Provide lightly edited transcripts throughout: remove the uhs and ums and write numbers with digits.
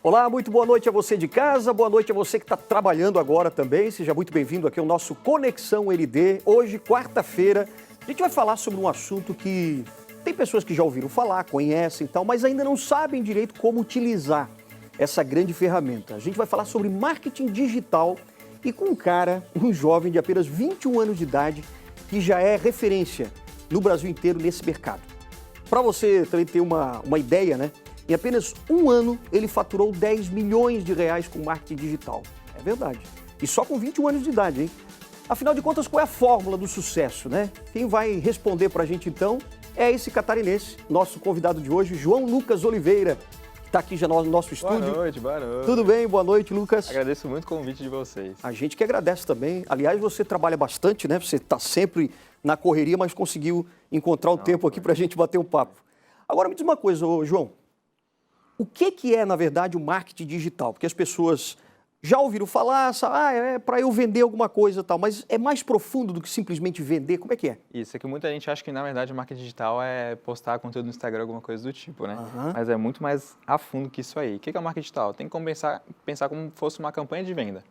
Olá, muito boa noite a você de casa, boa noite a você que está trabalhando agora também. Seja muito bem-vindo aqui ao nosso Conexão LD. Hoje, quarta-feira, a gente vai falar sobre um assunto que tem pessoas que já ouviram falar, conhecem e tal, mas ainda não sabem direito como utilizar essa grande ferramenta. A gente vai falar sobre marketing digital e com um cara, um jovem de apenas 21 anos de idade, que já é referência no Brasil inteiro nesse mercado. Para você também ter uma ideia, né? Em apenas um ano, ele faturou 10 milhões de reais com marketing digital. É verdade. E só com 21 anos de idade, hein? Afinal de contas, qual é a fórmula do sucesso, né? Quem vai responder para a gente, então, é esse catarinense, nosso convidado de hoje, João Lucas Oliveira, que está aqui já no nosso estúdio. Boa noite, boa noite. Tudo bem? Boa noite, Lucas. Agradeço muito o convite de vocês. A gente que agradece também. Aliás, você trabalha bastante, né? Você está sempre na correria, mas conseguiu encontrar um tempo aqui para a gente bater um papo. Agora, me diz uma coisa, João. O que é, na verdade, o marketing digital? Porque as pessoas já ouviram falar, é para eu vender alguma coisa e tal, mas é mais profundo do que simplesmente vender? Como é que é? Isso, é que muita gente acha que, na verdade, o marketing digital é postar conteúdo no Instagram, alguma coisa do tipo, né? Uhum. Mas é muito mais a fundo que isso aí. O que é o marketing digital? Tem que pensar como fosse uma campanha de venda,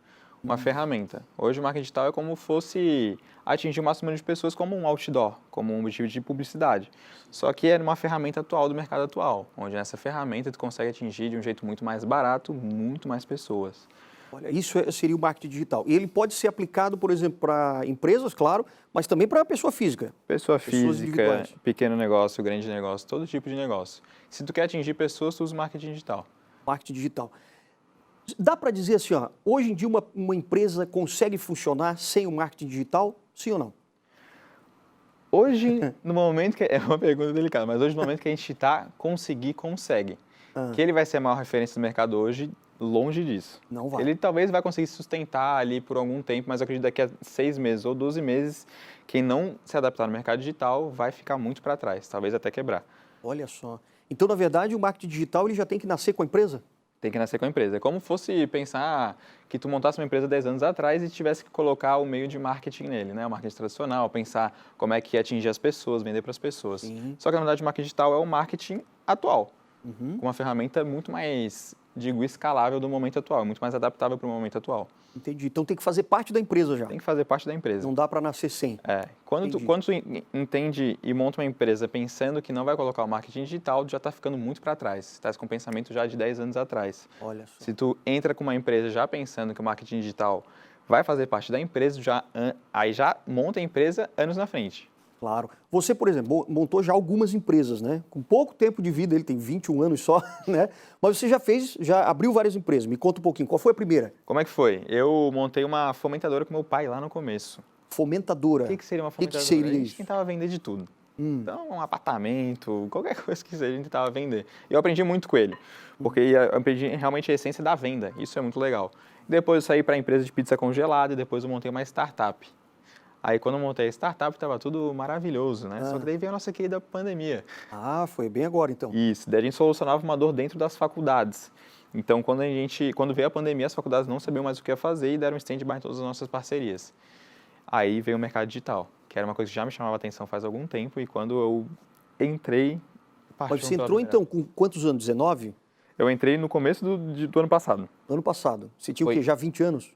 uma ferramenta. Hoje, o marketing digital é como fosse atingir o máximo de pessoas como um outdoor, como um objetivo de publicidade. Só que é uma ferramenta atual do mercado atual, onde nessa ferramenta tu consegue atingir de um jeito muito mais barato, muito mais pessoas. Olha, isso seria o marketing digital. E ele pode ser aplicado, por exemplo, para empresas, claro, mas também para pessoa física. Pessoas individuais. física, pequeno negócio, grande negócio, todo tipo de negócio. Se tu quer atingir pessoas, tu usa o marketing digital. Marketing digital. Dá para dizer assim, ó, hoje em dia uma empresa consegue funcionar sem o marketing digital? Sim ou não? Hoje, no momento que... É uma pergunta delicada, mas hoje, no momento que a gente está, consegue. Que ele vai ser a maior referência do mercado hoje, longe disso. Não vai. Ele talvez vai conseguir sustentar ali por algum tempo, mas eu acredito que daqui a 6 meses ou 12 meses, quem não se adaptar no mercado digital vai ficar muito para trás, talvez até quebrar. Olha só. Então, na verdade, o marketing digital ele já tem que nascer com a empresa? Tem que nascer com a empresa. É como fosse pensar que tu montasse uma empresa 10 anos atrás e tivesse que colocar o meio de marketing nele, né? O marketing tradicional, pensar como é que ia atingir as pessoas, vender para as pessoas. Sim. Só que, na verdade, o marketing digital é o marketing atual, com uma ferramenta muito mais, escalável do momento atual, muito mais adaptável para o momento atual. Entendi. Então tem que fazer parte da empresa já. Tem que fazer parte da empresa. Não dá para nascer sem. Quando tu entende e monta uma empresa pensando que não vai colocar o marketing digital, tu já está ficando muito para trás. Você está com pensamento já de 10 anos atrás. Olha só. Se tu entra com uma empresa já pensando que o marketing digital vai fazer parte da empresa, aí já monta a empresa anos na frente. Claro. Você, por exemplo, montou já algumas empresas, né? Com pouco tempo de vida, ele tem 21 anos só, né? Mas você já abriu várias empresas. Me conta um pouquinho, qual foi a primeira? Como é que foi? Eu montei uma fomentadora com meu pai lá no começo. Fomentadora. O que seria uma fomentadora? O que seria A gente isso? tentava vender de tudo. Então, um apartamento, qualquer coisa que seja, a gente tentava vender. E eu aprendi muito com ele, porque eu aprendi realmente a essência da venda. Isso é muito legal. Depois eu saí para a empresa de pizza congelada e depois eu montei uma startup. Aí, quando eu montei a startup, estava tudo maravilhoso, né? Só que daí veio a nossa querida pandemia. Ah, foi bem agora, então. Isso, daí a gente solucionava uma dor dentro das faculdades. Então, quando veio a pandemia, as faculdades não sabiam mais o que ia fazer e deram stand-by em todas as nossas parcerias. Aí veio o mercado digital, que era uma coisa que já me chamava a atenção faz algum tempo, e quando eu entrei... Mas você entrou, então, com quantos anos? 19? Eu entrei no começo do ano passado. Ano passado. Você tinha o quê? Já 20 anos?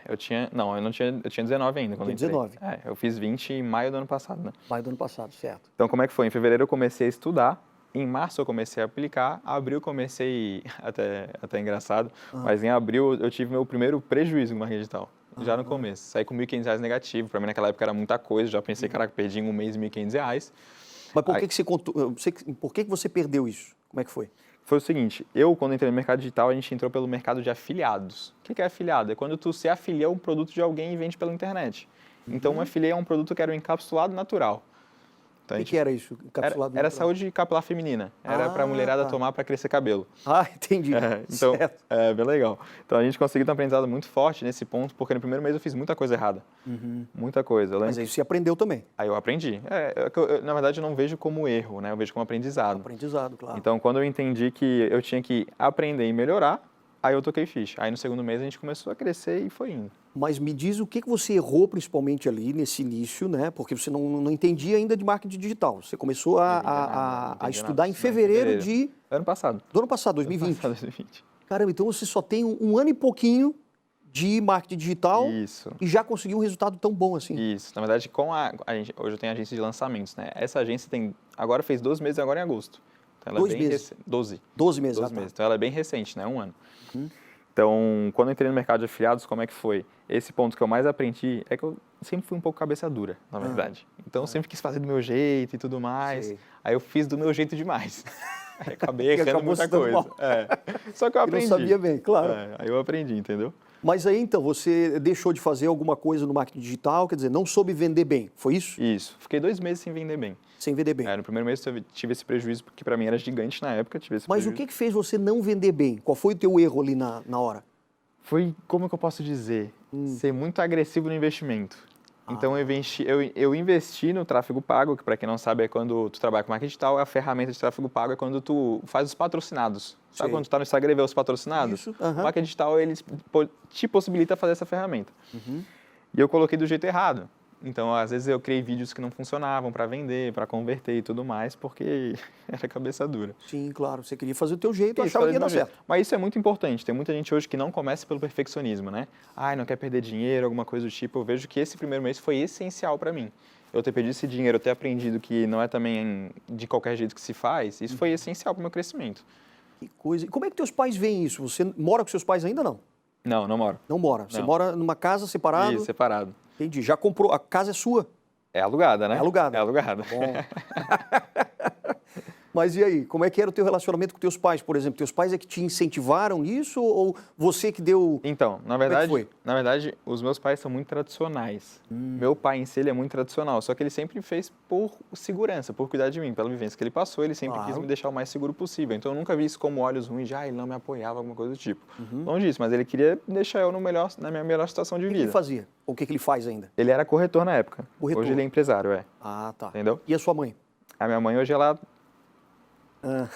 Eu tinha 19 ainda quando eu entrei. 19. Eu fiz 20 em maio do ano passado, né? Maio do ano passado, certo. Então, como é que foi? Em fevereiro eu comecei a estudar, em março eu comecei a aplicar, abril eu comecei, até engraçado, mas em abril eu tive meu primeiro prejuízo no marketing digital, já no começo. Saí com R$1.500 negativo, para mim naquela época era muita coisa, já pensei, caraca, perdi em um mês R$1.500. Mas por que você contou, por que você perdeu isso? Como é que foi? Foi o seguinte, quando entrei no mercado digital, a gente entrou pelo mercado de afiliados. O que é afiliado? É quando tu se afilia a um produto de alguém e vende pela internet. Então, um afiliado é um produto que era um encapsulado natural. Então, O que era isso? Encapsulado era natural? saúde capilar feminina. Era para a mulherada tomar para crescer cabelo. Ah, entendi. Então, certo. bem legal. Então, a gente conseguiu ter um aprendizado muito forte nesse ponto, porque no primeiro mês eu fiz muita coisa errada. Muita coisa. Mas aí você aprendeu também. Aí eu aprendi. Na verdade, eu não vejo como erro, né? Eu vejo como aprendizado. Aprendizado, claro. Então, quando eu entendi que eu tinha que aprender e melhorar, aí eu toquei ficha. Aí no segundo mês a gente começou a crescer e foi indo. Mas me diz o que você errou principalmente ali nesse início, né? Porque você não entendia ainda de marketing digital. Você começou a estudar em fevereiro Ano passado. do ano passado, 2020. Ano passado, 2020. Caramba, então você só tem um ano e pouquinho de marketing digital Isso. e já conseguiu um resultado tão bom assim. Isso. Na verdade, hoje eu tenho agência de lançamentos, né? Essa agência agora fez 12 meses, agora em agosto. Então, ela 2 é bem meses? 12. 12 meses. 12 tá. meses. Então, ela é bem recente, né? Um ano. Então, quando eu entrei no mercado de afiliados, como é que foi? Esse ponto que eu mais aprendi é que eu sempre fui um pouco cabeça dura, na verdade. Então, eu sempre quis fazer do meu jeito e tudo mais. Sei. Aí eu fiz do meu jeito demais. Aí acabei E errando acabou muita se dando coisa. mal. Só que eu Eu aprendi. não sabia bem, claro. Aí eu aprendi, entendeu? Mas aí então, você deixou de fazer alguma coisa no marketing digital, quer dizer, não soube vender bem, foi isso? Isso. Fiquei 2 meses sem vender bem. Sem vender bem. No primeiro mês eu tive esse prejuízo, porque para mim era gigante na época. Tive esse Mas o prejuízo. que fez você não vender bem? Qual foi o teu erro ali na hora? Foi, como que eu posso dizer? Ser muito agressivo no investimento. Então, eu investi no tráfego pago, que para quem não sabe é quando tu trabalha com marketing digital, a ferramenta de tráfego pago é quando tu faz os patrocinados. Sabe Sei. quando tu tá no Instagram e vê os patrocinados? Isso, O marketing digital, ele te possibilita fazer essa ferramenta. E eu coloquei do jeito errado. Então, às vezes eu criei vídeos que não funcionavam para vender, para converter e tudo mais, porque era cabeça dura. Sim, claro, você queria fazer o teu jeito, Isso, achava que ia do dar meu jeito. certo. Mas isso é muito importante. Tem muita gente hoje que não começa pelo perfeccionismo, né? Ai, não quer perder dinheiro, alguma coisa do tipo. Eu vejo que esse primeiro mês foi essencial para mim. Eu ter perdido esse dinheiro, eu ter aprendido que não é também de qualquer jeito que se faz, isso foi essencial para o meu crescimento. Que coisa. E como é que teus pais veem isso? Você mora com seus pais ainda não? Não, não moro. Não mora. Você Não. mora numa casa separado? Isso, separado. Entendi. Já comprou, a casa é sua? É alugada, né? É alugada. É alugada. Bom. Mas e aí, como é que era o teu relacionamento com teus pais, por exemplo? Teus pais é que te incentivaram nisso ou você que deu... Então, é que foi? na verdade, os meus pais são muito tradicionais. Meu pai em si, ele é muito tradicional, só que ele sempre fez por segurança, por cuidar de mim, pela vivência que ele passou, ele sempre Claro. quis me deixar o mais seguro possível. Então, eu nunca vi isso como olhos ruins, de, ele não me apoiava, alguma coisa do tipo. Longe disso, mas ele queria deixar eu na minha melhor situação de O que vida. ele fazia? Ou o que ele faz ainda? Ele era corretor na época. Corretor. Hoje ele é empresário, Ah, tá. Entendeu? E a sua mãe? A minha mãe hoje, ela Ah.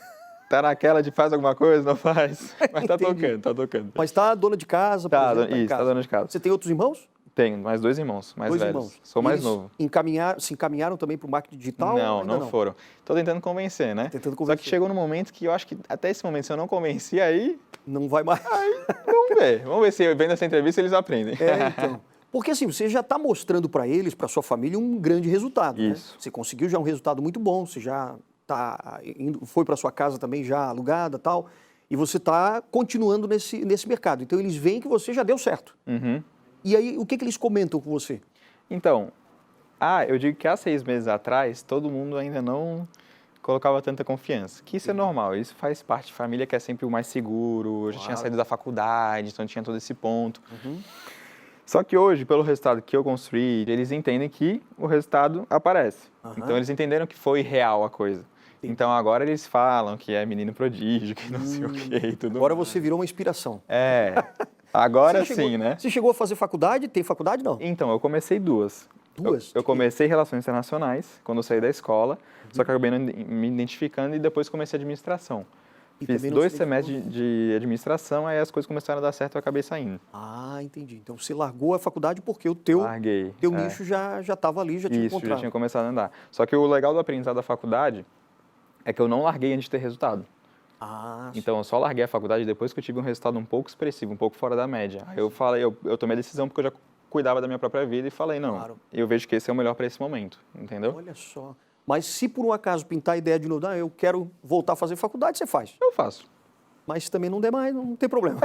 tá naquela de faz alguma coisa, não faz, mas tá Entendi. tocando, tá tocando. Mas tá dona de casa, por Tá, exemplo, tá em isso, tá casa. dona de casa. Você tem outros irmãos? Tenho mais 2 irmãos, mais Dois velhos. irmãos. Sou mais Eles novo. se encaminharam também para o marketing digital? Não, ou ainda não foram. Tô tentando convencer, né? Tentando Só convencer. que chegou no momento que eu acho que até esse momento, se eu não convenci, aí Não vai mais. vamos ver. Vamos ver se vendo essa entrevista eles aprendem. É, então. Porque assim, você já está mostrando para eles, para sua família, um grande resultado. Isso. Né? Você conseguiu já um resultado muito bom, você já foi para sua casa também já alugada e tal, e você está continuando nesse mercado. Então eles veem que você já deu certo. Uhum. E aí, o que eles comentam com você? Então, eu digo que há 6 meses atrás, todo mundo ainda não colocava tanta confiança. Que isso é normal, isso faz parte de família que é sempre o mais seguro. Eu já tinha saído da faculdade, então tinha todo esse ponto. Só que hoje, pelo resultado que eu construí, eles entendem que o resultado aparece. Então eles entenderam que foi real a coisa. Então agora eles falam que é menino prodígio, que não sei o quê e tudo Agora mais. você virou uma inspiração. Agora Você chegou- sim, né? Você chegou a fazer faculdade? Tem faculdade, não? Então, eu comecei 2. Duas? Eu comecei Relações Internacionais, quando eu saí da escola, só que eu acabei não me identificando e depois comecei Administração. E Fiz também não 2 se semestres de Administração, aí as coisas começaram a dar certo e eu acabei saindo. Ah, entendi. Então você largou a faculdade porque o teu Larguei. nicho já estava ali, já tinha Isso, já encontrado. tinha começado a andar. Só que o legal do aprendizado da faculdade é que eu não larguei antes de ter resultado. Ah, Então, eu só larguei a faculdade depois que eu tive um resultado um pouco expressivo, um pouco fora da média. Aí eu falei, eu tomei a decisão porque eu já cuidava da minha própria vida e falei, não, Claro. eu vejo que esse é o melhor para esse momento, entendeu? olha só. Mas se por um acaso pintar a ideia de novo, eu quero voltar a fazer faculdade, você faz. Eu faço. Mas se também não der mais, não tem problema.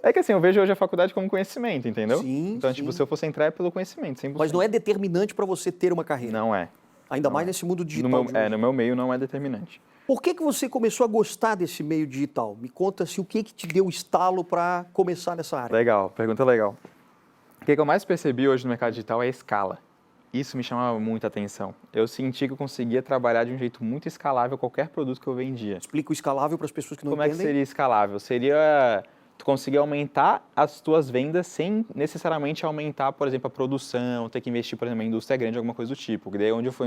É que assim, eu vejo hoje a faculdade como conhecimento, entendeu? Sim, Então, sim. tipo, se eu fosse entrar é pelo conhecimento, 100%. Mas não é determinante para você ter uma carreira. Não é. Ainda mais nesse mundo No digital. meu, de hoje. no meu meio não é determinante. Por que você começou a gostar desse meio digital? Me conta assim, o que te deu estalo para começar nessa área? Legal, pergunta legal. O que eu mais percebi hoje no mercado digital é a escala. Isso me chamava muita atenção. Eu senti que eu conseguia trabalhar de um jeito muito escalável qualquer produto que eu vendia. Explica o escalável para as pessoas que não Como é que entendem. seria escalável? Seria tu conseguir aumentar as tuas vendas sem necessariamente aumentar, por exemplo, a produção, ter que investir, por exemplo, em indústria grande, alguma coisa do tipo. Que daí onde eu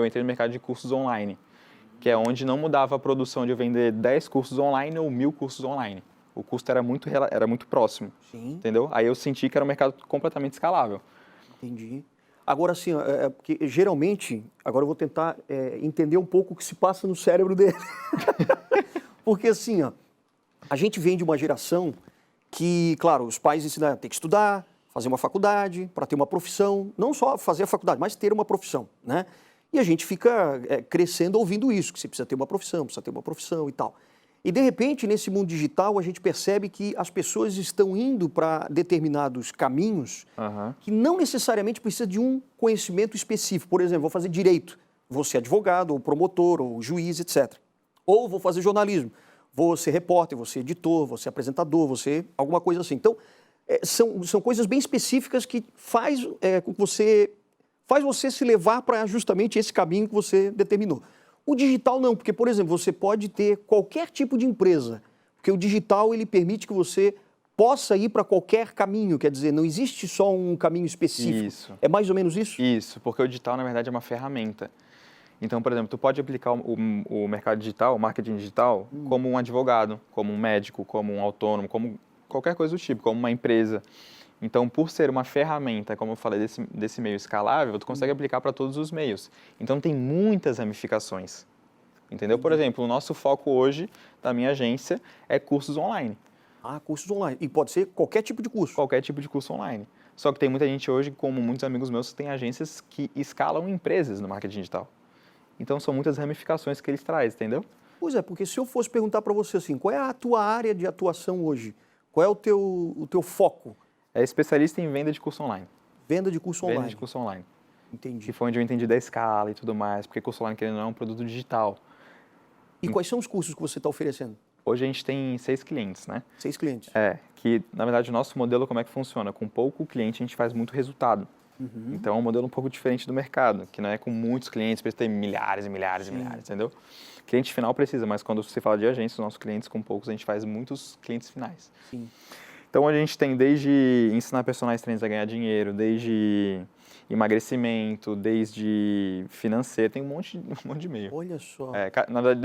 entrei no mercado de cursos online, que é onde não mudava a produção de eu vender 10 cursos online ou 1000 cursos online. O custo era muito próximo, Sim, entendeu? Aí eu senti que era um mercado completamente escalável. entendi. Agora, assim, porque geralmente, agora eu vou tentar entender um pouco o que se passa no cérebro dele. Porque, assim, A gente vem de uma geração que, claro, os pais ensinam, tem que estudar, fazer uma faculdade para ter uma profissão, não só fazer a faculdade, mas ter uma profissão, né? E a gente fica crescendo ouvindo isso, que você precisa ter uma profissão e tal. E, de repente, nesse mundo digital, a gente percebe que as pessoas estão indo para determinados caminhos que não necessariamente precisa de um conhecimento específico. Por exemplo, vou fazer direito, vou ser advogado, ou promotor, ou juiz, etc. Ou vou fazer jornalismo, vou ser repórter, vou ser editor, vou ser apresentador, vou ser alguma coisa assim. Então, são coisas bem específicas que faz você se levar para justamente esse caminho que você determinou. O digital não, porque, por exemplo, você pode ter qualquer tipo de empresa, porque o digital ele permite que você possa ir para qualquer caminho, quer dizer, não existe só um caminho específico. Isso. É mais ou menos isso? Isso, porque o digital, na verdade, é uma ferramenta. Então, por exemplo, tu pode aplicar o mercado digital, o marketing digital, como um advogado, como um médico, como um autônomo, como qualquer coisa do tipo, como uma empresa. Então, por ser uma ferramenta, como eu falei, desse meio escalável, tu consegue aplicar para todos os meios. Então, tem muitas ramificações, entendeu? Por exemplo, o nosso foco hoje, da minha agência, é cursos online. Ah, cursos online. E pode ser qualquer tipo de curso? Qualquer tipo de curso online. Só que tem muita gente hoje, como muitos amigos meus, que tem agências que escalam empresas no marketing digital. Então, são muitas ramificações que eles trazem, entendeu? Pois é, porque se eu fosse perguntar para você assim, qual é a tua área de atuação hoje? Qual é o teu foco? É especialista em venda de curso online. Venda de curso online. Venda de curso online. Entendi. Que foi onde eu entendi da escala e tudo mais, porque curso online, querendo ou não, é um produto digital. E quais são os cursos que você está oferecendo? Hoje a gente tem 6 clientes, né? 6 clientes. Que na verdade o nosso modelo como é que funciona? Com pouco cliente a gente faz muito resultado. Então é um modelo um pouco diferente do mercado, que não é com muitos clientes, precisa ter milhares e milhares e milhares, entendeu? Cliente final precisa, mas quando você fala de agência, os nossos clientes com poucos, a gente faz muitos clientes finais. Sim. Então a gente tem desde ensinar personagens trainers a ganhar dinheiro, desde emagrecimento, desde financeiro, tem um monte de meio. Olha só. Na verdade,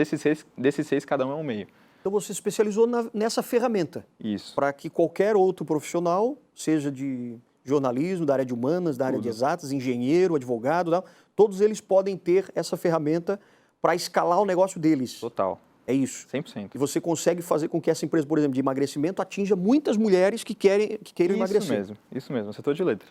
desses seis, cada um é um meio. Então você se especializou nessa ferramenta. Isso. Para que qualquer outro profissional, seja de jornalismo, da área de humanas, da área de exatas, engenheiro, advogado, tal, todos eles podem ter essa ferramenta para escalar o negócio deles. Total. É isso. 100%. E você consegue fazer com que essa empresa, por exemplo, de emagrecimento, atinja muitas mulheres que queiram emagrecer. Isso mesmo, setor de letra.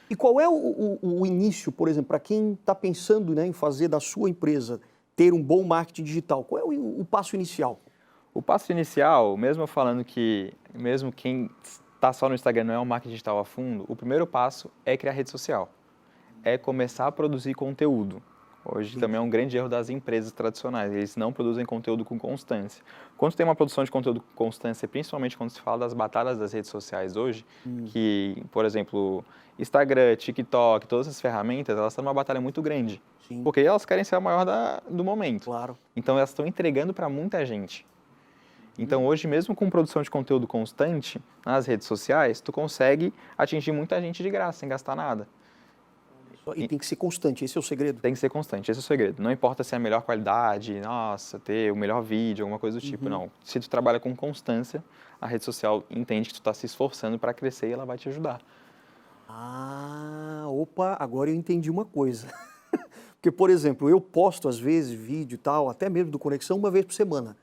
E qual é o início, por exemplo, para quem está pensando, né, em fazer da sua empresa ter um bom marketing digital? Qual é o passo inicial? O passo inicial, mesmo eu falando que mesmo quem está só no Instagram não é um marketing digital a fundo, o primeiro passo é criar rede social. É começar a produzir conteúdo. Hoje também é um grande erro das empresas tradicionais, eles não produzem conteúdo com constância. Quando tem uma produção de conteúdo com constância, principalmente quando se fala das batalhas das redes sociais hoje, que, por exemplo, Instagram, TikTok, todas essas ferramentas, elas estão numa batalha muito grande. Sim. Porque elas querem ser a maior do momento. Claro. Então elas estão entregando para muita gente. Então hoje, mesmo com produção de conteúdo constante nas redes sociais, tu consegue atingir muita gente de graça, sem gastar nada. E tem que ser constante, esse é o segredo? Tem que ser constante, esse é o segredo. Não importa se é a melhor qualidade, nossa, ter o melhor vídeo, alguma coisa do tipo, não. Se tu trabalha com constância, a rede social entende que tu está se esforçando para crescer e ela vai te ajudar. Ah, opa, agora eu entendi uma coisa. Porque, por exemplo, eu posto às vezes vídeo e tal, até mesmo do Conexão, uma vez por semana.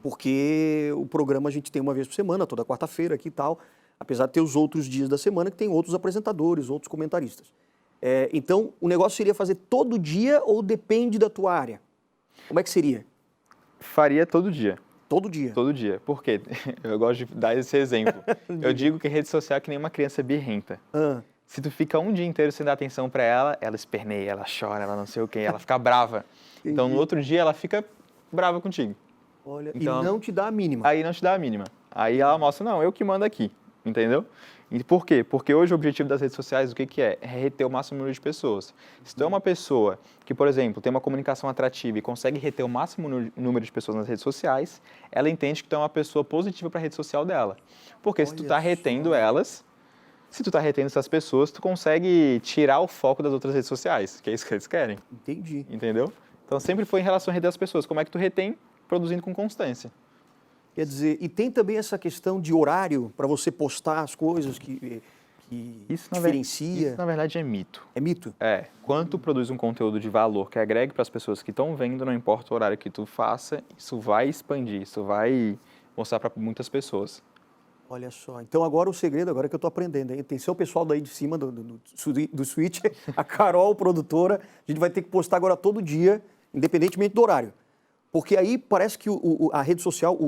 Porque o programa a gente tem uma vez por semana, toda quarta-feira aqui e tal, apesar de ter os outros dias da semana que tem outros apresentadores, outros comentaristas. Então, o negócio seria fazer todo dia ou depende da tua área? Como é que seria? Faria todo dia. Todo dia? Todo dia. Por quê? Eu gosto de dar esse exemplo. Eu digo que rede social é que nem uma criança birrenta. Se tu fica um dia inteiro sem dar atenção para ela, ela esperneia, ela chora, ela não sei o quê, ela fica brava. Então, no outro dia, ela fica brava contigo. Olha, então, e não te dá a mínima. Aí não te dá a mínima. Aí ela mostra, não, eu que mando aqui, entendeu? E por quê? Porque hoje o objetivo das redes sociais, o que é? É reter o máximo número de pessoas. Se tu é uma pessoa que, por exemplo, tem uma comunicação atrativa e consegue reter o máximo número de pessoas nas redes sociais, ela entende que tu é uma pessoa positiva para a rede social dela. Porque se tu está retendo elas, se tu está retendo essas pessoas, tu consegue tirar o foco das outras redes sociais, que é isso que eles querem. Entendi. Entendeu? Então sempre foi em relação a reter as pessoas. Como é que tu retém? Produzindo com constância. Quer dizer, e tem também essa questão de horário para você postar as coisas que diferencia? Isso, na verdade, é mito. É mito? Quando tu produz um conteúdo de valor que agregue para as pessoas que estão vendo, não importa o horário que tu faça, isso vai expandir, isso vai mostrar para muitas pessoas. Olha só, então agora o segredo, agora que eu estou aprendendo, hein? Atenção pessoal daí de cima do Switch, a Carol, produtora, a gente vai ter que postar agora todo dia, independentemente do horário. Porque aí parece que a rede social,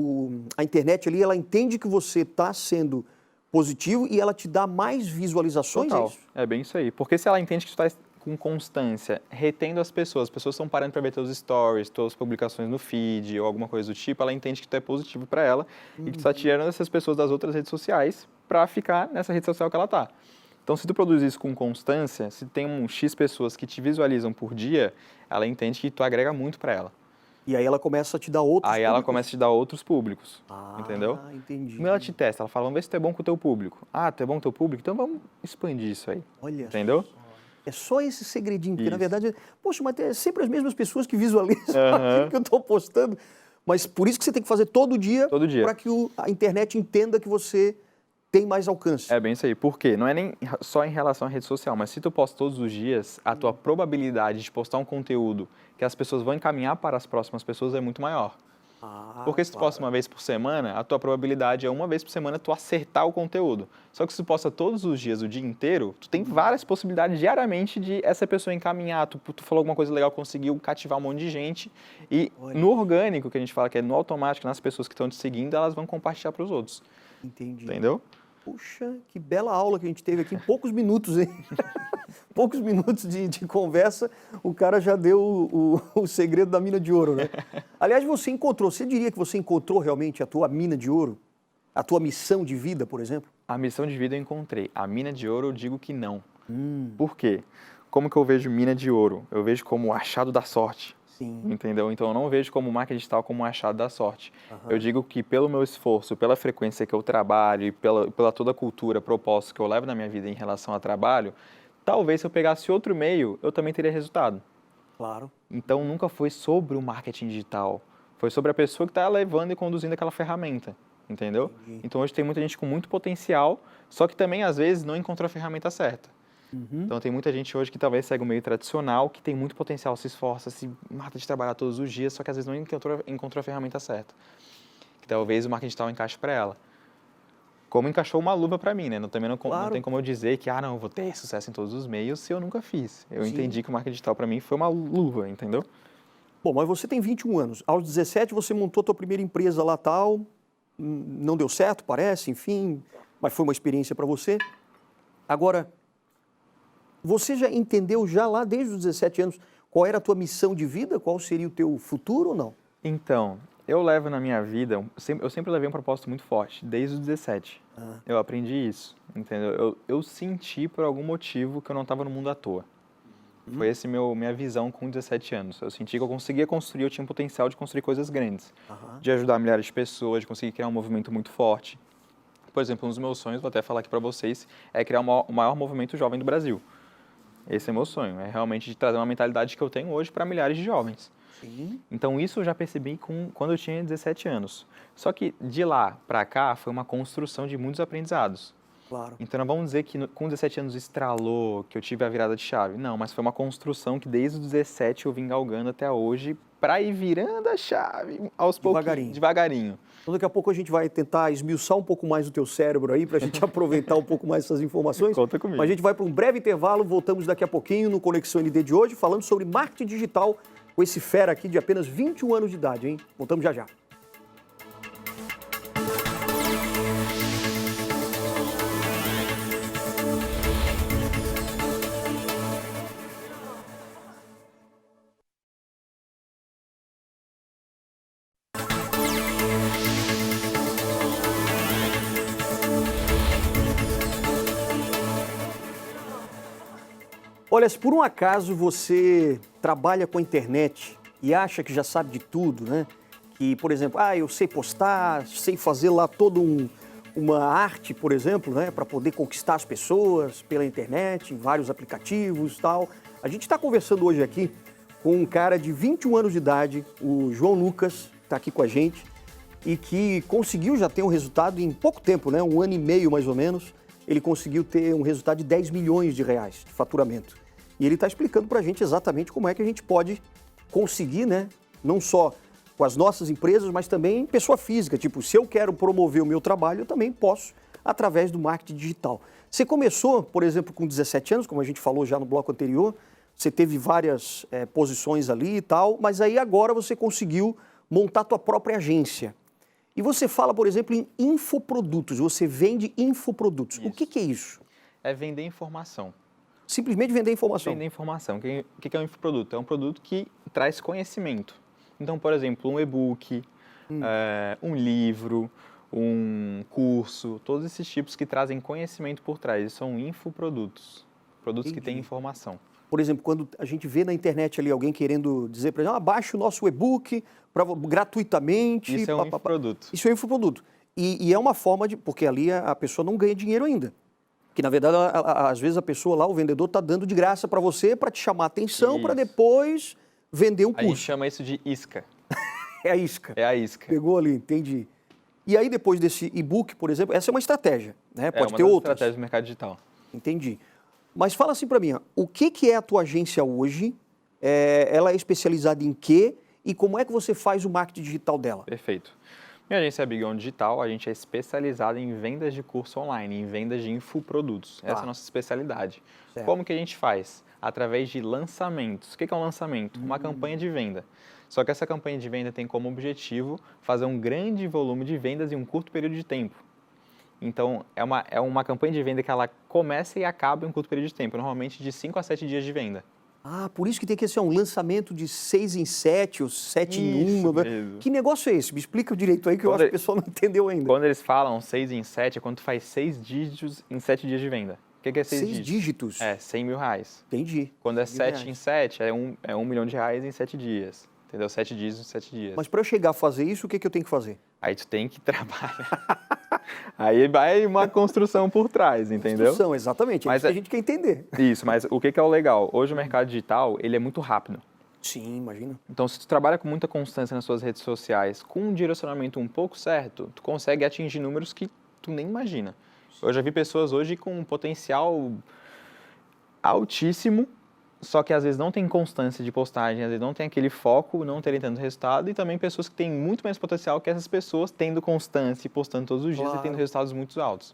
a internet ali, ela entende que você está sendo positivo e ela te dá mais visualizações, Total. é isso? É bem isso aí. Porque se ela entende que tu está com constância, retendo as pessoas estão parando para ver teus stories, tuas publicações no feed ou alguma coisa do tipo, ela entende que tu é positivo para ela e que tu está tirando essas pessoas das outras redes sociais para ficar nessa rede social que ela tá. Então, se tu produz isso com constância, se tem um X pessoas que te visualizam por dia, ela entende que tu agrega muito para ela. E aí ela começa a te dar outros Aí ela públicos. começa a te dar outros públicos, Ah, entendeu? entendi. Como ela te testa, ela fala, vamos ver se tu é bom com o teu público. Ah, tu é bom com o teu público? Então vamos expandir isso aí. Olha Entendeu? só. É só esse segredinho, porque na Isso. verdade, poxa, mas é sempre as mesmas pessoas que visualizam Aham. aquilo que eu estou postando. Mas por isso que você tem que fazer todo dia, Todo dia. para que a internet entenda que você tem mais alcance. É bem isso aí. Por quê? Não é nem só em relação à rede social, mas se tu posta todos os dias, a tua probabilidade de postar um conteúdo que as pessoas vão encaminhar para as próximas pessoas é muito maior. Porque se tu posta uma vez por semana, a tua probabilidade é uma vez por semana tu acertar o conteúdo. Só que se tu posta todos os dias, o dia inteiro, tu tem várias possibilidades diariamente de essa pessoa encaminhar. Tu falou alguma coisa legal, conseguiu cativar um monte de gente. E Olha. no orgânico, que a gente fala que é no automático, nas pessoas que estão te seguindo, elas vão compartilhar para os outros. Entendi. Entendeu? Puxa, que bela aula que a gente teve aqui em poucos minutos, hein? Poucos minutos de conversa, o cara já deu o segredo da mina de ouro, né? Aliás, você diria que você encontrou realmente a tua mina de ouro? A tua missão de vida, por exemplo? A missão de vida eu encontrei. A mina de ouro eu digo que não. Por quê? Como que eu vejo mina de ouro? Eu vejo como o achado da sorte. Sim. Entendeu? Então eu não vejo como marketing digital como um achado da sorte. Eu digo que pelo meu esforço, pela frequência que eu trabalho e pela toda a cultura, propósito que eu levo na minha vida em relação ao trabalho, talvez se eu pegasse outro meio, eu também teria resultado. Claro. Então nunca foi sobre o marketing digital. Foi sobre a pessoa que está levando e conduzindo aquela ferramenta. Entendeu? Entendi. Então hoje tem muita gente com muito potencial, só que também às vezes não encontrou a ferramenta certa. Então tem muita gente hoje que talvez segue o meio tradicional, que tem muito potencial, se esforça, se mata de trabalhar todos os dias, só que às vezes não encontrou a ferramenta certa. Que talvez o marketing digital encaixe para ela. Como encaixou uma luva para mim, né? Também não tem como eu dizer que, não, eu vou ter sucesso em todos os meios se eu nunca fiz. Eu entendi que o marketing digital para mim foi uma luva, entendeu? Bom, mas você tem 21 anos. Aos 17 você montou a tua primeira empresa lá tal, não deu certo, parece, enfim, mas foi uma experiência para você. Agora, você já entendeu já lá desde os 17 anos qual era a tua missão de vida? Qual seria o teu futuro ou não? Então, eu levo na minha vida, eu sempre levei um propósito muito forte, desde os 17. Eu aprendi isso, entendeu? Eu senti por algum motivo que eu não estava no mundo à toa. Foi essa minha visão com 17 anos. Eu senti que eu conseguia construir, eu tinha um potencial de construir coisas grandes. De ajudar milhares de pessoas, de conseguir criar um movimento muito forte. Por exemplo, um dos meus sonhos, vou até falar aqui para vocês, é criar o maior movimento jovem do Brasil. Esse é meu sonho, é realmente de trazer uma mentalidade que eu tenho hoje para milhares de jovens. Sim. Então isso eu já percebi quando eu tinha 17 anos. Só que de lá para cá foi uma construção de muitos aprendizados. Claro. Então não vamos dizer que com 17 anos estralou, que eu tive a virada de chave. Não, mas foi uma construção que desde os 17 eu vim galgando até hoje para ir virando a chave aos pouquinhos, devagarinho. Então daqui a pouco a gente vai tentar esmiuçar um pouco mais o teu cérebro aí, para a gente aproveitar um pouco mais essas informações. Conta comigo. Mas a gente vai para um breve intervalo, voltamos daqui a pouquinho no Conexão ND de hoje, falando sobre marketing digital com esse fera aqui de apenas 21 anos de idade, hein? Voltamos já já. Olha, se por um acaso você trabalha com a internet e acha que já sabe de tudo, né? Que, por exemplo, eu sei postar, sei fazer lá toda uma arte, por exemplo, né? Para poder conquistar as pessoas pela internet, em vários aplicativos e tal. A gente está conversando hoje aqui com um cara de 21 anos de idade, o João Lucas, que está aqui com a gente, e que conseguiu já ter um resultado em pouco tempo, né? 1 ano e meio mais ou menos, ele conseguiu ter um resultado de 10 milhões de reais de faturamento. E ele está explicando para a gente exatamente como é que a gente pode conseguir, né? Não só com as nossas empresas, mas também pessoa física. Tipo, se eu quero promover o meu trabalho, eu também posso através do marketing digital. Você começou, por exemplo, com 17 anos, como a gente falou já no bloco anterior, você teve várias posições ali e tal, mas aí agora você conseguiu montar a tua própria agência. E você fala, por exemplo, em infoprodutos, você vende infoprodutos. Isso. O que é isso? É vender informação. Simplesmente vender informação. Vender informação. O que é um infoproduto? É um produto que traz conhecimento. Então, por exemplo, um e-book, um livro, um curso, todos esses tipos que trazem conhecimento por trás. São infoprodutos, produtos que têm informação. Por exemplo, quando a gente vê na internet ali alguém querendo dizer para gente, baixe o nosso e-book gratuitamente. Isso é um infoproduto. Isso é um infoproduto. E é uma forma de... Porque ali a pessoa não ganha dinheiro ainda. Que, na verdade, às vezes a pessoa lá, o vendedor, está dando de graça para você, para te chamar a atenção, para depois vender um curso. A gente chama isso de isca. É a isca. É a isca. Pegou ali, entendi. E aí, depois desse e-book, por exemplo, essa é uma estratégia, né? Pode ter outras. É uma outras. estratégia do mercado digital. Entendi. Mas fala assim para mim, o que é a tua agência hoje? Ela é especializada em quê? E como é que você faz o marketing digital dela? Perfeito. Minha agência é Big On Digital, a gente é especializada em vendas de curso online, em vendas de infoprodutos. Essa é a nossa especialidade. Certo. Como que a gente faz? Através de lançamentos. O que é um lançamento? Uma campanha de venda. Só que essa campanha de venda tem como objetivo fazer um grande volume de vendas em um curto período de tempo. Então, é uma campanha de venda que ela começa e acaba em um curto período de tempo, normalmente de 5 a 7 dias de venda. Ah, por isso que tem que ser um lançamento de 6 em 7 ou 7 em 1. Mesmo. Que negócio é esse? Me explica direito aí que eu acho que o pessoal não entendeu ainda. Quando eles falam 6 em 7 é quando tu faz 6 dígitos em 7 dias de venda. O que é 6 dígitos? É, 100 mil reais. Entendi. Quando é 7 em 7 é 1 milhão de reais em 7 dias. Entendeu? 7 dígitos em 7 dias. Mas para eu chegar a fazer isso, o que eu tenho que fazer? Aí tu tem que trabalhar. Aí vai uma construção por trás, entendeu? Construção, exatamente. Mas a gente quer entender. Isso, mas o que é o legal? Hoje o mercado digital, ele é muito rápido. Sim, imagina. Então, se tu trabalha com muita constância nas suas redes sociais, com um direcionamento um pouco certo, tu consegue atingir números que tu nem imagina. Eu já vi pessoas hoje com um potencial altíssimo, só que às vezes não tem constância de postagem, às vezes não tem aquele foco, não terem tanto resultado, e também pessoas que têm muito mais potencial que essas pessoas, tendo constância e postando todos os dias e tendo resultados muito altos.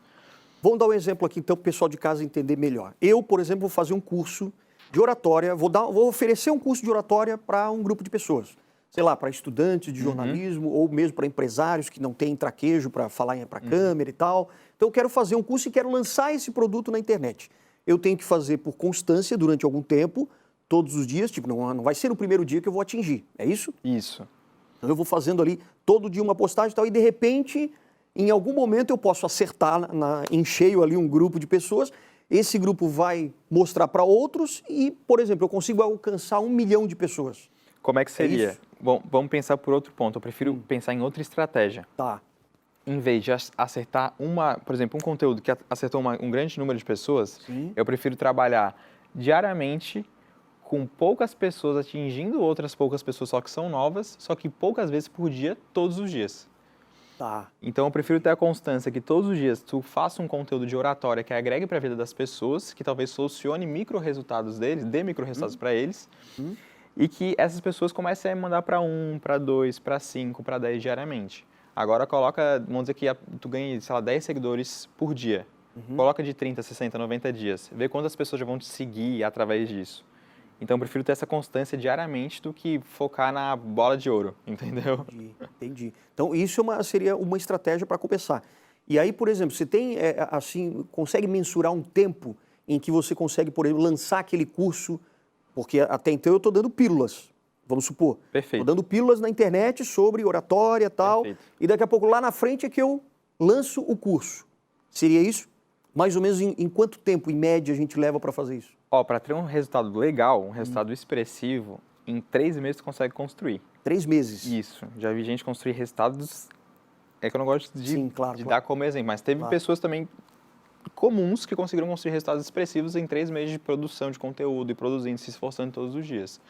Vamos dar um exemplo aqui, então, para o pessoal de casa entender melhor. Eu, por exemplo, vou fazer um curso de oratória, vou oferecer um curso de oratória para um grupo de pessoas. Sei lá, para estudantes de jornalismo ou mesmo para empresários que não têm traquejo para falar para a câmera e tal. Então, eu quero fazer um curso e quero lançar esse produto na internet. Eu tenho que fazer por constância durante algum tempo, todos os dias, tipo, não vai ser no primeiro dia que eu vou atingir, é isso? Isso. Então eu vou fazendo ali todo dia uma postagem e tal, e de repente, em algum momento eu posso acertar em cheio ali um grupo de pessoas, esse grupo vai mostrar para outros e, por exemplo, eu consigo alcançar 1 milhão de pessoas. Como é que seria? Bom, vamos pensar por outro ponto, eu prefiro pensar em outra estratégia. Tá. Em vez de acertar por exemplo, um conteúdo que acertou um grande número de pessoas, eu prefiro trabalhar diariamente com poucas pessoas atingindo outras poucas pessoas, só que são novas, só que poucas vezes por dia, todos os dias. Tá. Então, eu prefiro ter a constância que todos os dias tu faça um conteúdo de oratória que agregue para a vida das pessoas, que talvez solucione micro-resultados deles, dê micro-resultados para eles, e que essas pessoas comecem a mandar para 1, para 2, para 5, para 10 diariamente. Agora coloca, vamos dizer que tu ganha, sei lá, 10 seguidores por dia. Coloca de 30, 60, 90 dias. Vê quantas pessoas já vão te seguir através disso. Então, eu prefiro ter essa constância diariamente do que focar na bola de ouro, entendeu? Entendi. Então, isso seria uma estratégia para começar. E aí, por exemplo, você tem, consegue mensurar um tempo em que você consegue, por exemplo, lançar aquele curso, porque até então eu estou dando pílulas. Vamos supor. Perfeito. Estou dando pílulas na internet sobre oratória e tal. Perfeito. E daqui a pouco, lá na frente, é que eu lanço o curso. Seria isso? Mais ou menos em quanto tempo, em média, a gente leva para fazer isso? Para ter um resultado legal, um resultado expressivo, em 3 meses você consegue construir. 3 meses? Isso. Já vi gente construir resultados... É que eu não gosto de dar como exemplo, mas teve pessoas também comuns que conseguiram construir resultados expressivos em 3 meses de produção de conteúdo e produzindo, se esforçando todos os dias.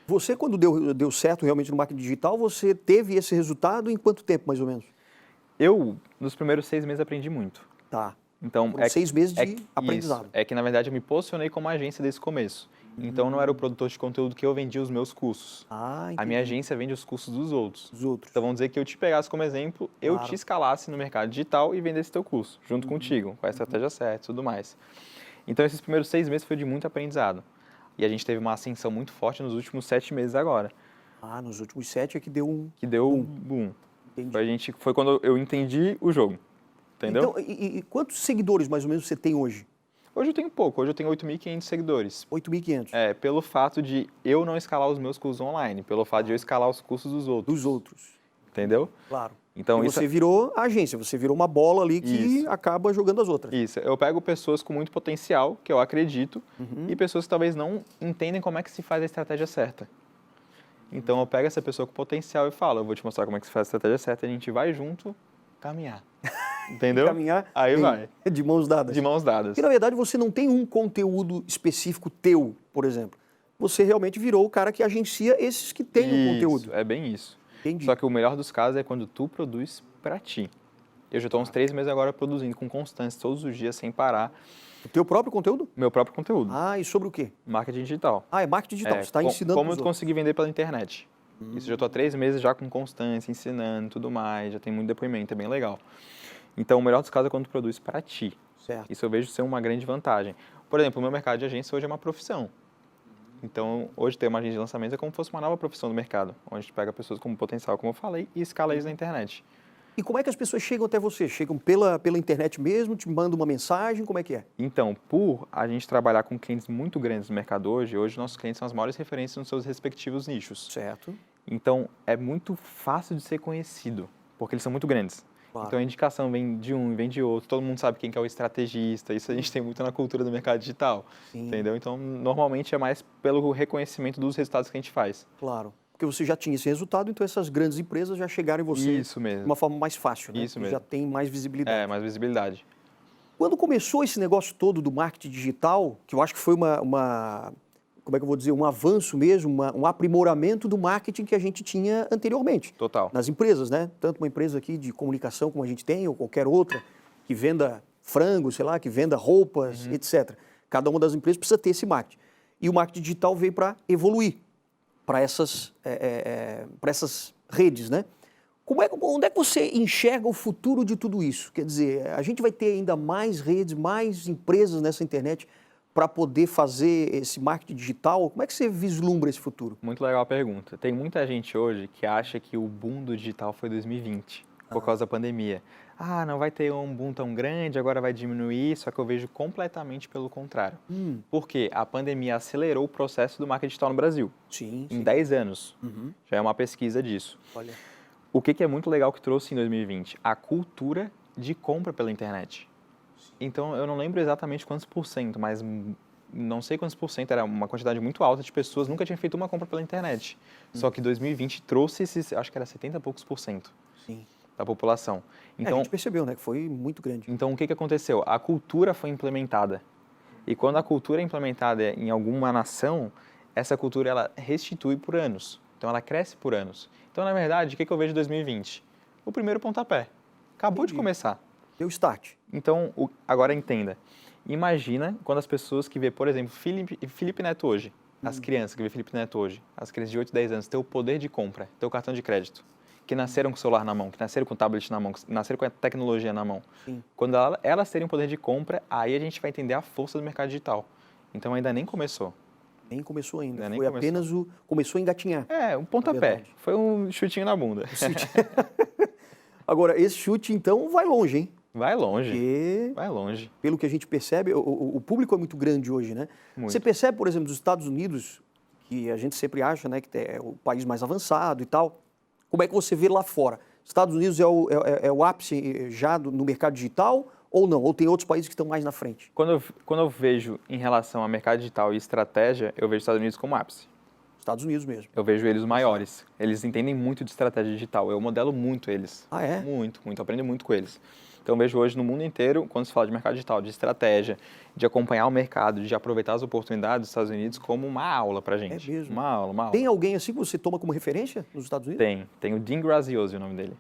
Você, quando deu certo realmente no marketing digital, você teve esse resultado em quanto tempo, mais ou menos? Eu, nos primeiros 6 meses, aprendi muito. Tá. Então, 6 meses de aprendizado. Isso. É que, na verdade, eu me posicionei como agência desde o começo. Então não era o produtor de conteúdo que eu vendia os meus cursos. Ah, A entendi. minha agência vende os cursos dos outros. Os outros. Então vamos dizer que eu te pegasse como exemplo, eu Claro. te escalasse no mercado digital e vendesse teu curso, junto contigo, com a estratégia certa e tudo mais. Então esses primeiros 6 meses foi de muito aprendizado. E a gente teve uma ascensão muito forte nos últimos 7 meses agora, Ah, nos últimos 7 é que deu um... que deu um boom. Entendi. Foi quando eu entendi o jogo, entendeu? Então, e quantos seguidores mais ou menos você tem hoje? Hoje eu tenho pouco, hoje eu tenho 8.500 seguidores. 8.500. Pelo fato de eu não escalar os meus cursos online, pelo fato de eu escalar os cursos dos outros. Dos outros. Entendeu? Claro. Então, E você virou a agência, você virou uma bola ali que Isso. acaba jogando as outras. Isso, eu pego pessoas com muito potencial, que eu acredito, e pessoas que talvez não entendem como é que se faz a estratégia certa. Então eu pego essa pessoa com potencial e falo, eu vou te mostrar como é que se faz a estratégia certa, a gente vai junto caminhar. Entendeu? Caminhar Aí vai. de mãos dadas. De mãos dadas. Porque, na verdade, você não tem um conteúdo específico teu, por exemplo. Você realmente virou o cara que agencia esses que têm o conteúdo. É bem isso. Entendi. Só que o melhor dos casos é quando tu produz pra ti. Eu já estou uns 3 meses agora produzindo com constância, todos os dias, sem parar, O teu próprio conteúdo? meu próprio conteúdo. Ah, e sobre o quê? Marketing digital. Ah, é marketing digital. Você está ensinando como pros eu outros. conseguir vender pela internet. Isso já estou há 3 meses já com constância, ensinando e tudo mais, já tem muito depoimento, é bem legal. Então, o melhor dos casos é quando tu produz para ti. Certo. Isso eu vejo ser uma grande vantagem. Por exemplo, o meu mercado de agência hoje é uma profissão. Então, hoje ter uma agência de lançamento é como se fosse uma nova profissão do mercado, onde a gente pega pessoas com potencial, como eu falei, e escala eles na internet. E como é que as pessoas chegam até você? Chegam pela internet mesmo, te mandam uma mensagem, como é que é? Então, por a gente trabalhar com clientes muito grandes no mercado hoje nossos clientes são as maiores referências nos seus respectivos nichos. Certo. Então, é muito fácil de ser conhecido, porque eles são muito grandes. Claro. Então, a indicação vem de um, vem de outro, todo mundo sabe quem que é o estrategista, isso a gente tem muito na cultura do mercado digital, Sim. entendeu? Então, normalmente é mais pelo reconhecimento dos resultados que a gente faz. Claro. Porque você já tinha esse resultado, então essas grandes empresas já chegaram em você Isso mesmo. de uma forma mais fácil, né? Isso Porque mesmo. já tem mais visibilidade. Mais visibilidade. Quando começou esse negócio todo do marketing digital, que eu acho que foi como é que eu vou dizer, um avanço mesmo, um aprimoramento do marketing que a gente tinha anteriormente. Total. Nas empresas, né? Tanto uma empresa aqui de comunicação como a gente tem, ou qualquer outra, que venda frango, sei lá, que venda roupas, etc. Cada uma das empresas precisa ter esse marketing. E o marketing digital veio para evoluir para essas redes, né? Onde é que você enxerga o futuro de tudo isso? Quer dizer, a gente vai ter ainda mais redes, mais empresas nessa internet para poder fazer esse marketing digital? Como é que você vislumbra esse futuro? Muito legal a pergunta. Tem muita gente hoje que acha que o boom do digital foi 2020, por causa da pandemia. Ah, não vai ter um boom tão grande, agora vai diminuir, só que eu vejo completamente pelo contrário. Porque a pandemia acelerou o processo do marketing digital no Brasil. Sim, Em 10 anos. Já é uma pesquisa disso. Olha. O que é muito legal que trouxe em 2020? A cultura de compra pela internet. Então, eu não lembro exatamente quantos por cento, mas não sei quantos por cento, era uma quantidade muito alta de pessoas nunca tinham feito uma compra pela internet. Só que 2020 trouxe esses, acho que era 70 e poucos por cento Sim. da população. A Então, gente percebeu, né, que foi muito grande. então, o que aconteceu? A cultura foi implementada. E quando a cultura é implementada em alguma nação, essa cultura ela restitui por anos. Então, ela cresce por anos. Então, na verdade, o que eu vejo em 2020? O primeiro pontapé. Acabou de começar. Deu start. Então, agora entenda. Imagina quando as pessoas que vê, por exemplo, Felipe Neto hoje, as crianças que vê Felipe Neto hoje, as crianças de 8, 10 anos, ter o poder de compra, ter o cartão de crédito, que nasceram com o celular na mão, que nasceram com o tablet na mão, que nasceram com a tecnologia na mão. Sim. Quando elas terem o poder de compra, aí a gente vai entender a força do mercado digital. Então, ainda nem começou. Nem começou ainda. Nem Foi começou. apenas começou a engatinhar. Um pontapé. verdade. Foi um chutinho na bunda. Agora, esse chute, então, vai longe, hein? Vai longe. Porque, Vai longe. pelo que a gente percebe, o público é muito grande hoje, né? Muito. Você percebe, por exemplo, dos Estados Unidos, que a gente sempre acha, né, que é o país mais avançado e tal. Como é que você vê lá fora? Estados Unidos é o ápice já no mercado digital ou não? Ou tem outros países que estão mais na frente? Quando eu vejo em relação a mercado digital e estratégia, eu vejo os Estados Unidos como ápice. Estados Unidos mesmo. Eu vejo eles maiores. Eles entendem muito de estratégia digital. Eu modelo muito eles. Ah, é? Muito, muito. Aprendo muito com eles. Então, eu vejo hoje no mundo inteiro, quando se fala de mercado digital, de estratégia, de acompanhar o mercado, de aproveitar as oportunidades dos Estados Unidos como uma aula pra gente. É mesmo? Uma aula. Tem alguém assim que você toma como referência nos Estados Unidos? Tem o Dean Graziosi, o nome dele.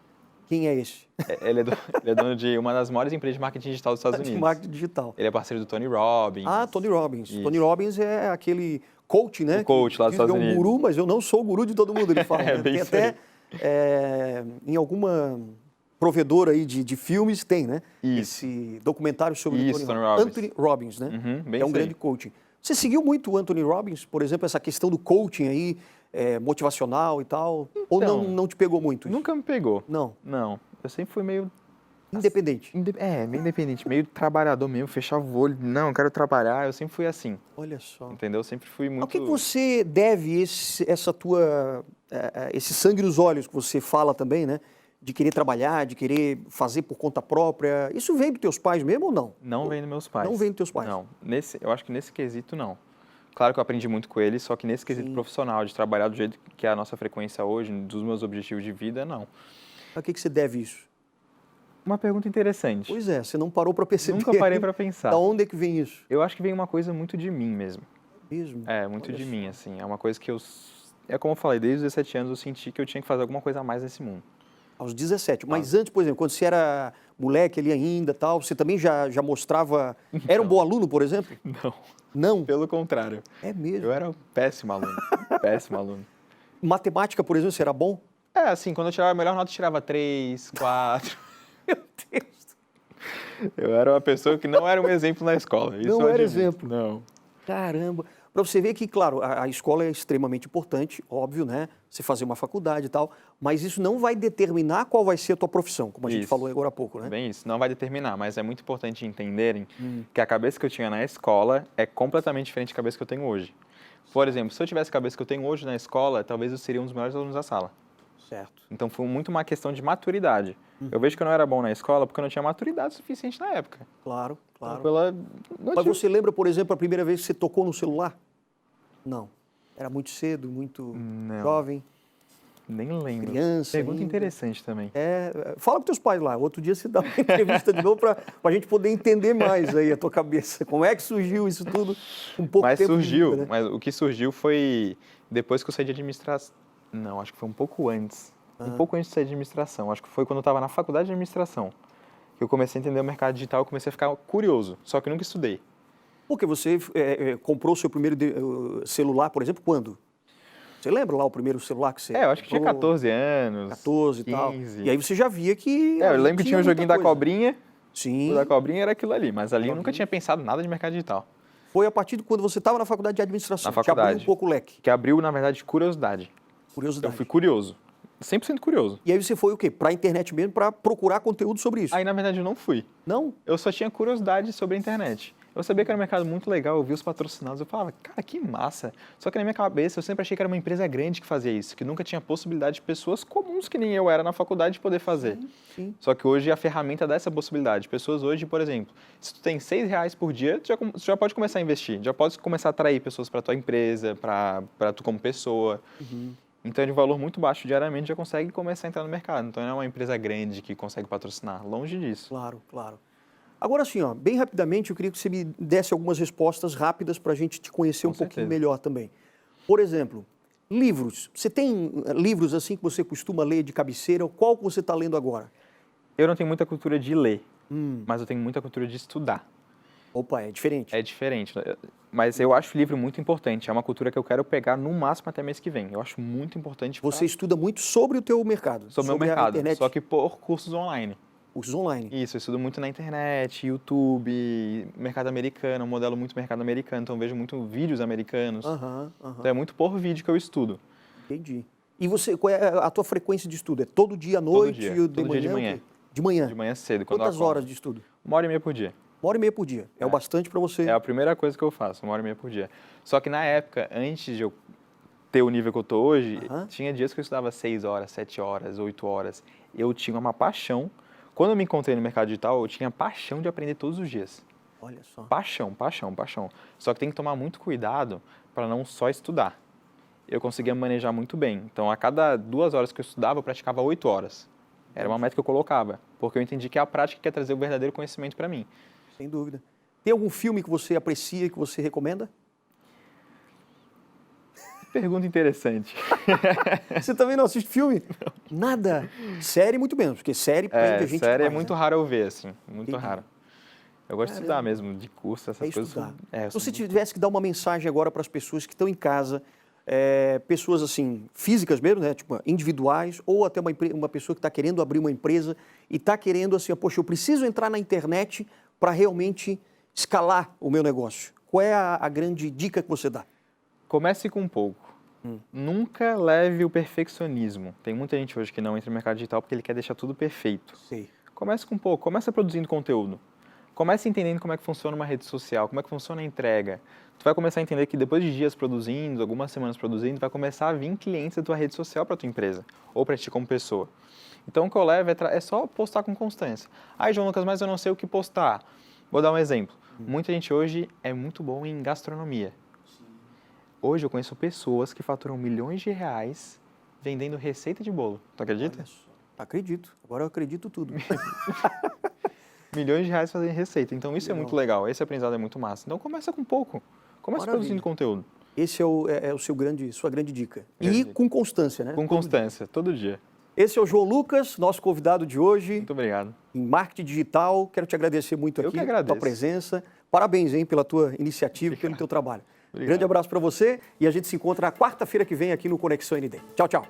Quem é esse? Ele é dono de uma das maiores empresas de marketing digital dos Estados De Unidos. marketing digital. Ele é parceiro do Tony Robbins. Ah, Tony Robbins. Isso. Tony Robbins é aquele coach, né? O coach lá dos diz que Estados é um Unidos. guru, mas eu não sou o guru de todo mundo, ele fala. É, Né? bem Tem isso aí. até em alguma provedora aí de filmes, tem, né? Isso. Esse documentário sobre Isso, o Tony Robbins. Anthony Robbins, né? Uhum, bem É um isso aí. grande coaching. Você seguiu muito o Anthony Robbins, por exemplo, essa questão do coaching aí, motivacional e tal? Ou Então, não te pegou muito isso? Nunca me pegou. Não. Não. Eu sempre fui meio... Independente. meio independente, meio trabalhador mesmo, fechava o olho. Não, eu quero trabalhar. Eu sempre fui assim, Olha só. entendeu? Eu sempre fui muito... Ao que você deve esse sangue nos olhos que você fala também, né? De querer trabalhar, de querer fazer por conta própria. Isso vem dos teus pais mesmo ou não? Não vem dos meus pais. Não vem dos teus pais? Não. Eu acho que nesse quesito, não. Claro que eu aprendi muito com eles, só que nesse quesito profissional, de trabalhar do jeito que é a nossa frequência hoje, dos meus objetivos de vida, não. A que você deve isso? Uma pergunta interessante. Pois é, você não parou para perceber. Nunca parei para pensar. Da onde é que vem isso? Eu acho que vem uma coisa muito de mim mesmo. Mesmo? É, muito Olha de só. mim, assim. É uma coisa que é como eu falei, desde os 17 anos eu senti que eu tinha que fazer alguma coisa a mais nesse mundo. Aos 17. Mas antes, por exemplo, quando você era moleque ali ainda, tal, você também já mostrava... Era um bom aluno, por exemplo? Não. Não? Pelo contrário. É mesmo. Eu era um péssimo aluno. Péssimo aluno. Matemática, por exemplo, você era bom? É, assim, quando eu tirava a melhor nota, eu tirava 3, 4. Meu Deus. Eu era uma pessoa que não era um exemplo na escola. Isso Não eu era admito. exemplo. Não. Caramba. Para você ver que, claro, a escola é extremamente importante, óbvio, né? Você fazer uma faculdade e tal, mas isso não vai determinar qual vai ser a tua profissão, como a gente Isso. falou agora há pouco, né? Bem isso, não vai determinar, mas é muito importante entenderem que a cabeça que eu tinha na escola é completamente diferente da cabeça que eu tenho hoje. Por exemplo, se eu tivesse a cabeça que eu tenho hoje na escola, talvez eu seria um dos melhores alunos da sala. Certo. Então foi muito uma questão de maturidade. Eu vejo que eu não era bom na escola porque eu não tinha maturidade suficiente na época. Claro, claro. Não Mas tive- você lembra, por exemplo, a primeira vez que você tocou no celular? Não. Era muito cedo, muito Não. jovem, Nem lembro. criança. Pergunta ainda. interessante também. Fala com teus pais lá. Outro dia você dá uma entrevista de novo para a gente poder entender mais aí a tua cabeça. Como é que surgiu isso tudo com pouco Mas tempo de surgiu, vida, né? mas o que surgiu foi depois que eu saí de administração. Não, acho que foi um pouco antes. Um pouco antes de sair de administração. Acho que foi quando eu estava na faculdade de administração que eu comecei a entender o mercado digital e comecei a ficar curioso. Só que eu nunca estudei. Porque você comprou o seu primeiro celular, por exemplo, quando? Você lembra lá o primeiro celular que você Eu acho que tinha comprou? 14 anos. 14 e tal. 15. E aí você já via que... Eu lembro que tinha o muita joguinho da coisa. cobrinha. Sim. O da cobrinha era aquilo ali, mas ali eu nunca tinha pensado nada de mercado digital. Foi a partir de quando você estava na faculdade de administração. Na faculdade. Que abriu um pouco o leque. Que abriu, na verdade, curiosidade. Curiosidade. Eu fui curioso. 100% curioso. E aí você foi o quê? Para a internet mesmo, para procurar conteúdo sobre isso? Aí, na verdade, eu não fui. Não? Eu só tinha curiosidade sobre a internet. Eu sabia que era um mercado muito legal, eu via os patrocinados, eu falava, cara, que massa. Só que na minha cabeça eu sempre achei que era uma empresa grande que fazia isso, que nunca tinha possibilidade de pessoas comuns que nem eu era na faculdade de poder fazer. Sim. Só que hoje a ferramenta dá essa possibilidade. Pessoas hoje, por exemplo, se tu tem R$6 por dia, tu já pode começar a investir, já pode começar a atrair pessoas para tua empresa, para tu como pessoa. Então, de valor muito baixo diariamente, já consegue começar a entrar no mercado. Então, não é uma empresa grande que consegue patrocinar. Longe disso. Claro, claro. Agora, assim, ó, bem rapidamente, eu queria que você me desse algumas respostas rápidas para a gente te conhecer um pouquinho certeza. melhor também. Por exemplo, livros. Você tem livros assim que você costuma ler de cabeceira? Qual que você está lendo agora? Eu não tenho muita cultura de ler, mas eu tenho muita cultura de estudar. Opa, é diferente. É diferente, né? Mas eu acho o livro muito importante. É uma cultura que eu quero pegar no máximo até mês que vem. Eu acho muito importante Você estuda muito sobre o teu mercado. sobre o meu a mercado, internet, só que por cursos online. cursos online. Isso, eu estudo muito na internet, YouTube, mercado americano, eu modelo muito mercado americano, então eu vejo muito vídeos americanos. Aham. Então é muito por vídeo que eu estudo. Entendi. E você, qual é a tua frequência de estudo? É todo dia à noite? dia. De Todo manhã? dia de o manhã. quê? De manhã? De manhã cedo, quando Quantas eu acordo. horas de estudo? 1h30 por dia. 1h30 por dia. É o bastante para você? É a primeira coisa que eu faço, 1h30 por dia. Só que na época, antes de eu ter o nível que eu tô hoje, tinha dias que eu estudava 6 horas, 7 horas, 8 horas. Eu tinha uma paixão. Quando eu me encontrei no mercado digital, eu tinha paixão de aprender todos os dias. Olha só. Paixão, paixão, paixão. Só que tem que tomar muito cuidado para não só estudar. Eu conseguia manejar muito bem. Então, a cada 2 horas que eu estudava, eu praticava 8 horas. Era uma meta que eu colocava, porque eu entendi que é a prática que quer trazer o verdadeiro conhecimento para mim. Sem dúvida. Tem algum filme que você aprecia, que você recomenda? Pergunta interessante. Você também não assiste filme? Nada. Série muito menos, porque série prende a gente Série é demais, muito né? raro eu ver, assim, muito Entendi. raro. Eu gosto de estudar mesmo, de curso, essas É coisas. estudar. É, eu Se sou você muito- tivesse que dar uma mensagem agora para as pessoas que estão em casa, pessoas assim, físicas mesmo, né? Tipo, individuais, ou até uma pessoa que está querendo abrir uma empresa e está querendo assim, poxa, eu preciso entrar na internet para realmente escalar o meu negócio. Qual é a grande dica que você dá? Comece com pouco. Nunca leve o perfeccionismo. Tem muita gente hoje que não entra no mercado digital porque ele quer deixar tudo perfeito. Sei. Comece com pouco, comece produzindo conteúdo. Comece entendendo como é que funciona uma rede social, como é que funciona a entrega. Tu vai começar a entender que depois de dias produzindo, algumas semanas produzindo, vai começar a vir clientes da tua rede social para tua empresa ou para ti como pessoa. Então o que eu levo é só postar com constância. Ai, João Lucas, mas eu não sei o que postar. Vou dar um exemplo. Muita gente hoje é muito bom em gastronomia. Hoje eu conheço pessoas que faturam milhões de reais vendendo receita de bolo. Tu acredita? Olha só. Acredito. Agora eu acredito tudo. Milhões de reais fazendo receita. Então isso é Legal. muito legal. Esse aprendizado é muito massa. Então começa com pouco. Começa Maravilha. produzindo conteúdo. Esse é o sua grande dica. Grande E dica. com constância, né? Com constância, todo dia. Esse é o João Lucas, nosso convidado de hoje. Muito obrigado. Em marketing digital. Quero te agradecer muito Eu aqui que pela agradeço. tua presença. Parabéns, hein, pela tua iniciativa e pelo teu trabalho. Obrigado. Grande abraço para você e a gente se encontra na quarta-feira que vem aqui no Conexão ND. Tchau, tchau.